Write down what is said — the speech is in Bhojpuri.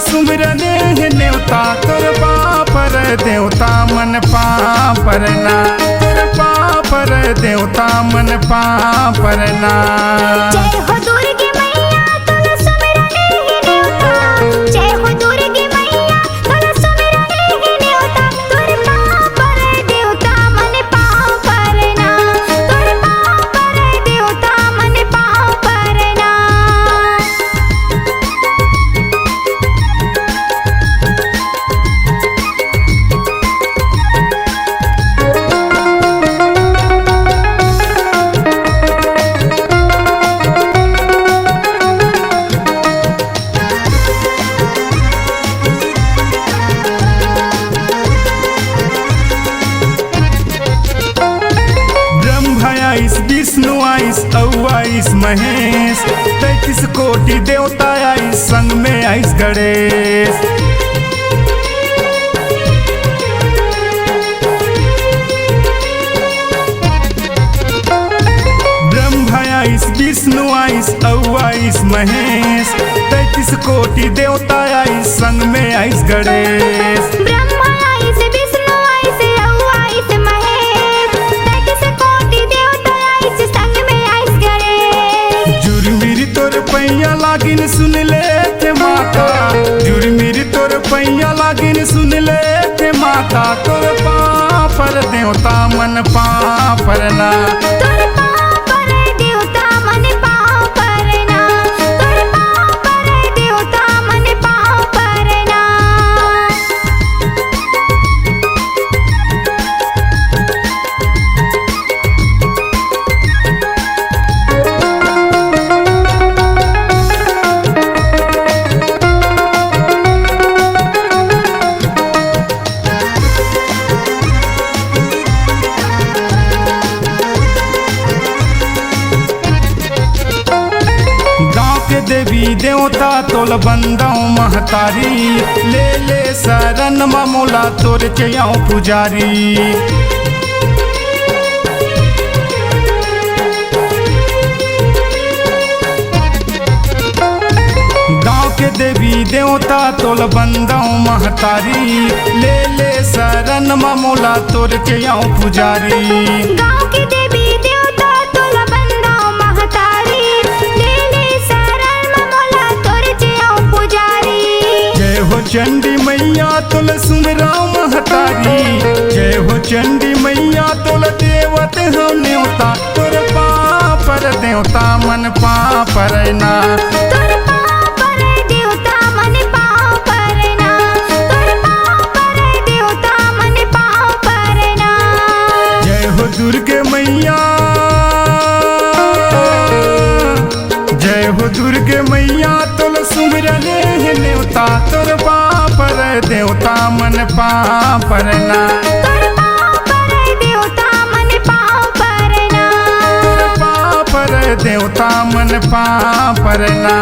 सुमिरने न्योता तोर पापर देवता मन पापरना, तोर पापर देवता मन पापरना। जय हो दुर्गे मैया तुल सुमिरने न्योता, जय हो दुर्गे मैया तुल सुमिरने न्योता, तोर पापर देवता मन पापरना, तोर पापर देवता मन पापरना। आइस विष्णु आइस औ महेश, 33 कोटि देवता आइस संग में आइस गणेश। ब्रह्मा आइस विष्णु आइस औ महेश, 33 कोटि देवता आइस संग में आइस गणेश। पैया लागिन सुन ले थे माता, जुर्मीर तोर पैया लागिन सुन ले थे माता, तोर पापर देवता मन पापरना, तोर पापर देवता मन पापरना, तोर पापर देवता मन पापरना। देवी देवता तोल बंदाऊ महतारी, ले ले शरण ममोला तोर चयाऊ पुजारी। गाँव के देवी देवता तोल बंदाऊ महतारी, ले ले शरण ममोला तोर चयाऊ पुजारी। गाँव के देवी देवता तोल बंदाऊ महतारी, ले ले शरण ममोला तोर चयाऊ पुजारी। जय हो चंडी मैया तोल सुमिराऊ महतारी, जय हो चंडी मैया तोल देवत हम न्योता, तोर पापर देवता मन पापरना, तोर पापर देवता मन पापरना, तोर पापर देवता मन पापरना। जय हो दुर्गे मैया, जय हो दुर्गे मैया तोल सुमिरने न्योता, तोर पापर देवता मन पापरना, तोर पापर देवता मन पापरना, तोर पापर देवता मन पापरना।